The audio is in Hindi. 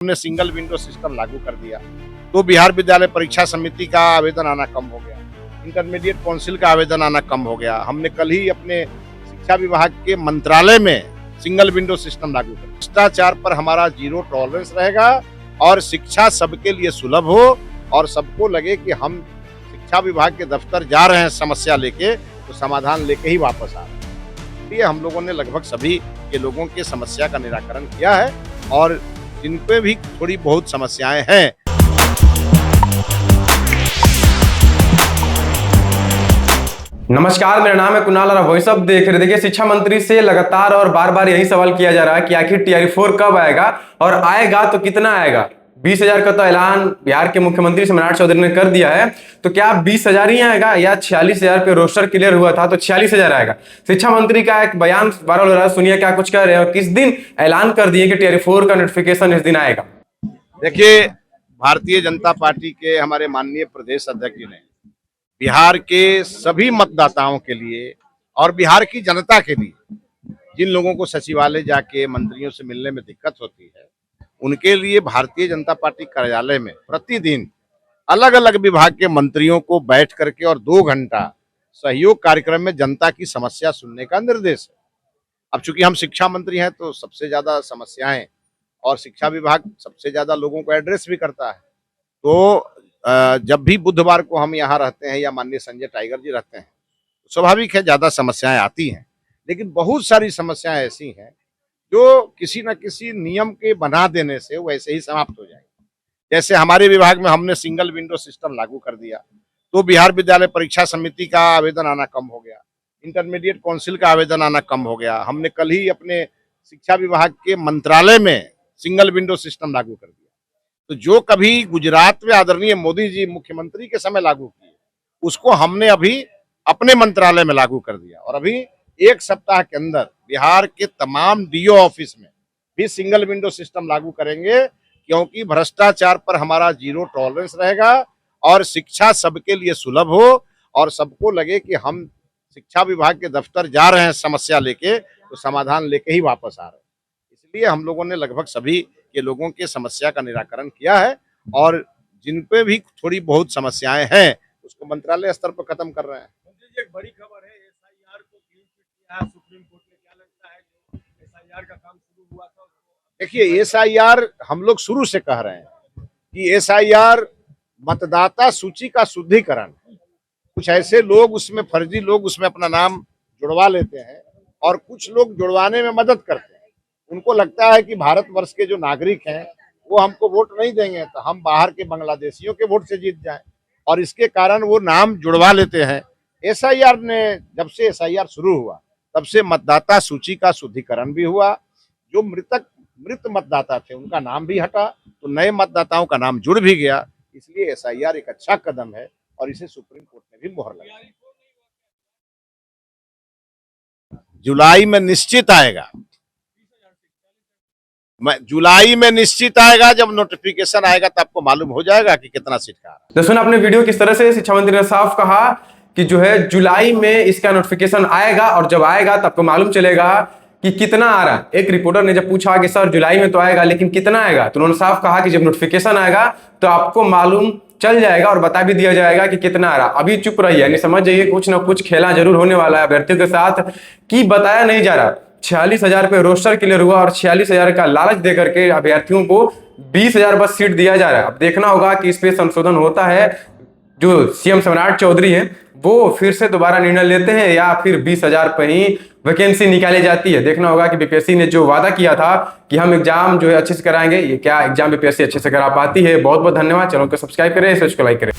हमने सिंगल विंडो सिस्टम लागू कर दिया तो बिहार विद्यालय परीक्षा समिति का आवेदन आना कम हो गया, इंटरमीडिएट काउंसिल का आवेदन आना कम हो गया। हमने कल ही अपने शिक्षा विभाग के मंत्रालय में सिंगल विंडो सिस्टम लागू कर, भ्रष्टाचार पर हमारा जीरो टॉलरेंस रहेगा और शिक्षा सबके लिए सुलभ हो और सबको लगे कि हम शिक्षा विभाग के दफ्तर जा रहे हैं समस्या लेके तो समाधान लेके ही वापस आ रहे हैं। इसलिए हम लोगों ने लगभग सभी के लोगों के समस्या का निराकरण किया है और जिन पे भी थोड़ी बहुत समस्याएं हैं। नमस्कार, मेरा नाम है कुणाल और आप वॉइस ऑफ देख रहे। देखिए, शिक्षा मंत्री से लगातार और बार बार यही सवाल किया जा रहा है कि आखिर टीआरई 4 कब आएगा और आएगा तो कितना आएगा। 20,000 का तो ऐलान बिहार के मुख्यमंत्री सम्राट चौधरी ने कर दिया है, तो क्या 20,000 ही आएगा या 46,000 पे रोस्टर क्लियर हुआ था तो 46,000 आएगा। शिक्षा मंत्री का एक बयान वायरल हो रहा है, सुनिए क्या कुछ कह रहे हैं और किस दिन ऐलान कर दिए कि टीआरई 4 का नोटिफिकेशन इस दिन आएगा। देखिए, भारतीय जनता पार्टी के हमारे माननीय प्रदेश अध्यक्ष जी ने बिहार के सभी मतदाताओं के लिए और बिहार की जनता के लिए, जिन लोगों को सचिवालय जाके मंत्रियों से मिलने में दिक्कत होती है, उनके लिए भारतीय जनता पार्टी कार्यालय में प्रतिदिन अलग अलग विभाग के मंत्रियों को बैठ करके और 2 घंटा सहयोग कार्यक्रम में जनता की समस्या सुनने का निर्देश है। अब चूंकि हम शिक्षा मंत्री हैं तो सबसे ज्यादा समस्याएं और शिक्षा विभाग सबसे ज्यादा लोगों को एड्रेस भी करता है, तो जब भी बुधवार को हम यहाँ रहते हैं या माननीय संजय टाइगर जी रहते हैं, स्वाभाविक है ज्यादा समस्याएं आती हैं, लेकिन बहुत सारी समस्याएं ऐसी हैं जो किसी न किसी नियम के बना देने से वैसे ही समाप्त हो जाएगी। जैसे हमारे विभाग में हमने सिंगल विंडो सिस्टम लागू कर दिया तो बिहार विद्यालय परीक्षा समिति का आवेदन आना कम हो गया, इंटरमीडिएट काउंसिल का आवेदन आना कम हो गया। हमने कल ही अपने शिक्षा विभाग के मंत्रालय में सिंगल विंडो सिस्टम लागू कर दिया। तो जो कभी गुजरात में आदरणीय मोदी जी मुख्यमंत्री के समय लागू किए, उसको हमने अभी अपने मंत्रालय में लागू कर दिया और अभी 1 सप्ताह के अंदर बिहार के तमाम डीओ ऑफिस में भी सिंगल विंडो सिस्टम लागू करेंगे, क्योंकि भ्रष्टाचार पर हमारा जीरो टॉलरेंस रहेगा और शिक्षा सबके लिए सुलभ हो और सबको लगे कि हम शिक्षा विभाग के दफ्तर जा रहे हैं समस्या लेके तो समाधान लेके ही वापस आ रहे हैं। इसलिए हम लोगों ने लगभग सभी के लोगों के समस्या का निराकरण किया है और जिन पे भी थोड़ी बहुत समस्याएं हैं उसको मंत्रालय स्तर पर खत्म कर रहे हैं। एक बड़ी खबर है, एसआईआर को क्लीन चिट किया है सुप्रीम कोर्ट ने। क्या लगता है जो एसआईआर का काम शुरू हुआ था? देखिए, एसआईआर हम लोग शुरू से कह रहे हैं कि एसआईआर मतदाता सूची का शुद्धिकरण है। कुछ ऐसे लोग उसमें फर्जी लोग उसमें अपना नाम जुड़वा लेते हैं और कुछ लोग जुड़वाने में मदद करते हैं। उनको लगता है कि भारतवर्ष के जो नागरिक हैं वो हमको वोट नहीं देंगे तो हम बाहर के बांग्लादेशियों के वोट से जीत जाएं और इसके कारण वो नाम जुड़वा लेते हैं। एसआईआर ने, जब से एसआईआर शुरू हुआ तब से मतदाता सूची का शुद्धिकरण भी हुआ। जो मृत मतदाता थे उनका नाम भी हटा तो नए मतदाताओं का नाम जुड़ भी गया। इसलिए एसआईआर एक अच्छा कदम है और इसे सुप्रीम कोर्ट ने भी मोहर लगाई। जुलाई में निश्चित आएगा, जुलाई में निश्चित आएगा। जब नोटिफिकेशन आएगा तब आपको मालूम हो जाएगा कि कितना सीट का आ रहा है। तो सुना आपने वीडियो किस तरह से शिक्षा मंत्री ने साफ कहा कि जो है जुलाई में इसका नोटिफिकेशन आएगा और जब आएगा तब आपको मालूम चलेगा कि कितना आ रहा है। एक रिपोर्टर ने जब पूछा कि सर जुलाई में तो आएगा लेकिन कितना आएगा, तो उन्होंने साफ कहा कि जब नोटिफिकेशन आएगा तो आपको मालूम चल जाएगा और बता भी दिया जाएगा कि कितना आ रहा। अभी चुप रहिए, यानी समझ जाइए कुछ ना कुछ खेला जरूर होने वाला है अभ्यर्थियों के साथ कि बताया नहीं जा रहा। 46,000 पे रोस्टर क्लियर हुआ और 46,000 का लालच दे करके अभ्यर्थियों को 20,000 बस सीट दिया जा रहा है। अब देखना होगा कि इस पे संशोधन होता है। जो सीएम सम्राट चौधरी हैं वो फिर से दोबारा निर्णय लेते हैं या फिर 20,000 पे ही वैकेंसी निकाली जाती है। देखना होगा कि बीपीएससी ने जो वादा किया था कि हम एग्जाम जो है अच्छे से कराएंगे, ये क्या एग्जाम बीपीएससी अच्छे से करा पाती है। बहुत बहुत धन्यवाद। चैनल को सब्सक्राइब करें, इसको लाइक करें।